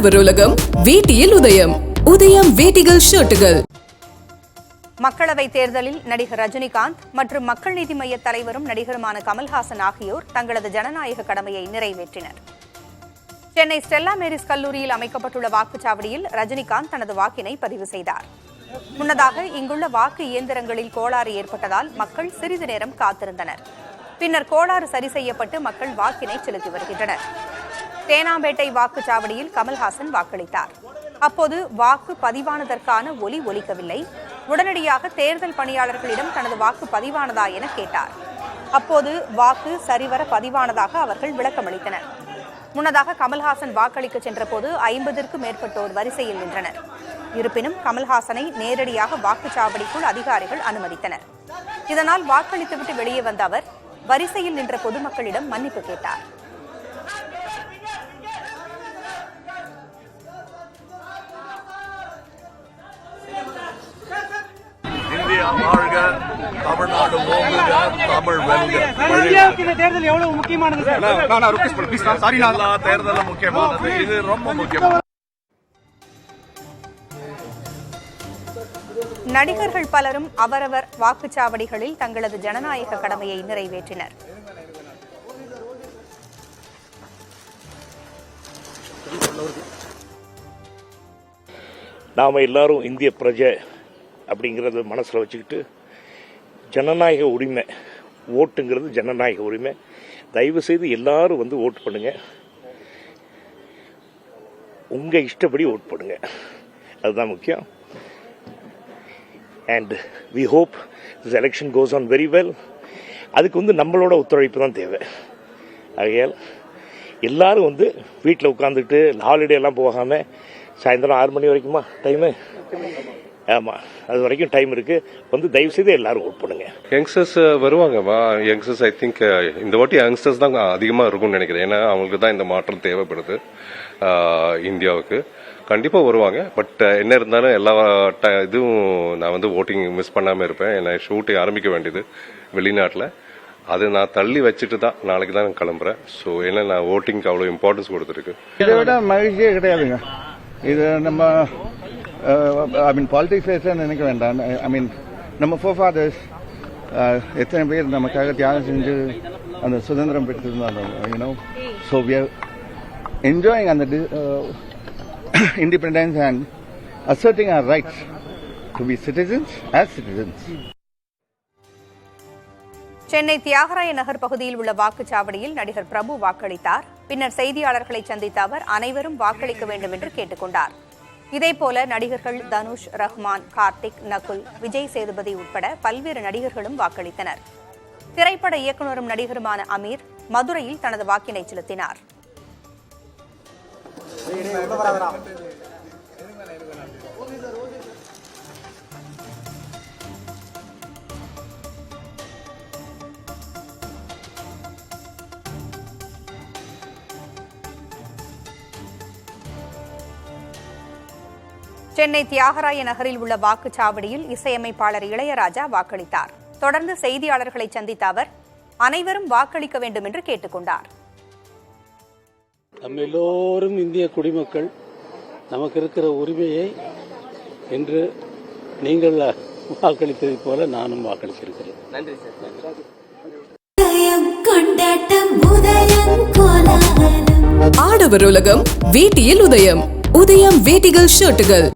ஆடவர் உலகம் வேட்டியில் உதயம். உதயம் வேட்டிகள் ஷர்ட்டுகள். மக்களவைத் தேர்தலில் நடிகர் ரஜினிகாந்த் மற்றும் மக்கள் நீதி மய்ய தலைவரும் நடிகருமான கமல்ஹாசன் ஆகியோர் தங்களது ஜனநாயக கடமையை நிறைவேற்றினர். சென்னை ஸ்டெல்லா மேரிஸ் கல்லூரியில் அமைக்கப்பட்டுள்ள வாக்குச்சாவடியில் ரஜினிகாந்த் தனது வாக்கினை பதிவு செய்தார். முன்னதாக இங்குள்ள வாக்கு இயந்திரங்களில் கோளாறு ஏற்பட்டதால் மக்கள் சிறிது நேரம் காத்திருந்தனர். பின்னர் கோளாறு சரி செய்யப்பட்டு மக்கள் வாக்கினை செலுத்தி வருகின்றனர். தேனாம்பேட்டை வாக்குச்சாவடியில் கமல்ஹாசன் வாக்களித்தார். அப்போது வாக்கு பதிவானதற்கான ஒலி ஒலிக்கவில்லை. உடனடியாக தேர்தல் பணியாளர்களிடம் தனது வாக்கு பதிவானதா என கேட்டார். அப்போது வாக்கு சரிவர பதிவானதாக அவர்கள் விளக்கமளித்தனர். முன்னதாக கமல்ஹாசன் வாக்களிக்க சென்றபோது 50க்கும் மேற்பட்டோர் வரிசையில் நின்றனர். இருப்பினும் கமல்ஹாசனை நேரடியாக வாக்குச்சாவடிக்குள் அதிகாரிகள் அனுமதித்தனர். இதனால் வாக்களித்துவிட்டு வெளியே வந்த அவர் வரிசையில் நின்ற பொதுமக்களிடம் மன்னிப்பு கேட்டார். இந்தியா வாழ்க, தமிழ்நாடு ஓங்குக, தமிழ் வெல்க. இந்த தேர்தல் எவ்வளவு முக்கியமானது? எல்லா தேர்தலும் முக்கியமானது, இது ரொம்ப முக்கியமானது. நடிகர்கள் பலரும் அவரவர் வாக்குச்சாவடிகளில் தங்களது ஜனநாயக கடமையை நிறைவேற்றினர். நாம் எல்லாரும் இந்திய பிரஜை அப்படிங்கிறத மனசில் வச்சுக்கிட்டு ஜனநாயக உரிமை, ஓட்டுங்கிறது ஜனநாயக உரிமை. தயவு செய்து எல்லாரும் வந்து ஓட்டு பண்ணுங்க. உங்கள் இஷ்டப்படி ஓட் பண்ணுங்க, அதுதான் முக்கியம். And we hope this election goes on very well. அதுக்கு வந்து நம்மளோட ஒத்துழைப்பு தான் தேவை. ஆகையால் எல்லாரும் வந்து வீட்டில் உட்காந்துக்கிட்டு ஹாலிடே எல்லாம் போகாமல் சாயந்தரம் 6 மணி வரைக்குமா டைமு? ஆமாம், அது வரைக்கும் டைம் இருக்குது. வந்து தயவு செய்து எல்லாரும் ஓட் பண்ணுங்க. யங்ஸ்டர்ஸ் வருவாங்கப்பா. யங்ஸ்டர்ஸ் ஐ திங்க் இந்த வாட்டி யங்ஸ்டர்ஸ் தான் அதிகமாக இருக்கும்னு நினைக்கிறேன். ஏன்னா அவங்களுக்கு தான் இந்த மாற்றம் தேவைப்படுது இந்தியாவுக்கு. கண்டிப்பாக வருவாங்க. பட் என்ன இருந்தாலும் எல்லா இதுவும் நான் வந்து ஓட்டிங் மிஸ் பண்ணாமல் இருப்பேன். ஏன்னா ஷூட்டிங் ஆரம்பிக்க வேண்டியது வெளிநாட்டில். அது நான் தள்ளி வச்சுட்டு தான் நாளைக்கு தான் கிளம்புறேன். ஸோ ஏன்னா நான் ஓட்டிங்க்கு அவ்வளோ இம்பார்ட்டன்ஸ் கொடுத்துருக்கு. இதை விட மகிழ்ச்சியே கிடையாதுங்க. இது நம்ம பாலிடிக்ஸ் நினைக்க வேண்டாம். நம்ம ஃபோர்ஃபாதர்ஸ் எத்தனை பேர் நமக்காக தியாகம் செஞ்சு அந்த சுதந்திரம் பெற்றிருந்தாங்க. ஸோ வி ஆர் என்ஜாயிங் அந்த independence and asserting our rights to be citizens as citizens. Chennai Thyagaraya Nagar பகுதியில் உள்ள வாக்குச்சாவடியில் நடிகர் பிரபு வாக்களித்தார். பின்னர் செய்தியாளர்களை சந்தித்த அவர் அனைவரும் வாக்களிக்க வேண்டும் என்று கேட்டுக் கொண்டார். இதேபோல நடிகர்கள் தனுஷ், ரஹ்மான், கார்த்திக், நகுல், விஜய் சேதுபதி உட்பட பல்வேறு நடிகர்களும் வாக்களித்தனர். திரைப்பட இயக்குநரும் நடிகருமான அமீர் மதுரையில் தனது வாக்கினை செலுத்தினார். சென்னை தியாகராய நகரில் உள்ள வாக்குச்சாவடியில் இசையமைப்பாளர் இளையராஜா வாக்களித்தார். தொடர்ந்து செய்தியாளர்களை சந்தித்த அவர் அனைவரும் வாக்களிக்க வேண்டும் என்று கேட்டுக் கொண்டார். நம்ம எல்லோரும் இந்திய குடிமக்கள். நமக்கு இருக்கிற உரிமையை இன்று நீங்கள் வாக்களித்ததை போல நானும் வாக்களித்திருக்கிறேன். நன்றி சார். ஆடவர் உலகம் வேட்டியில் உதயம். உதயம் வேட்டிகள் ஷர்ட்டுகள்.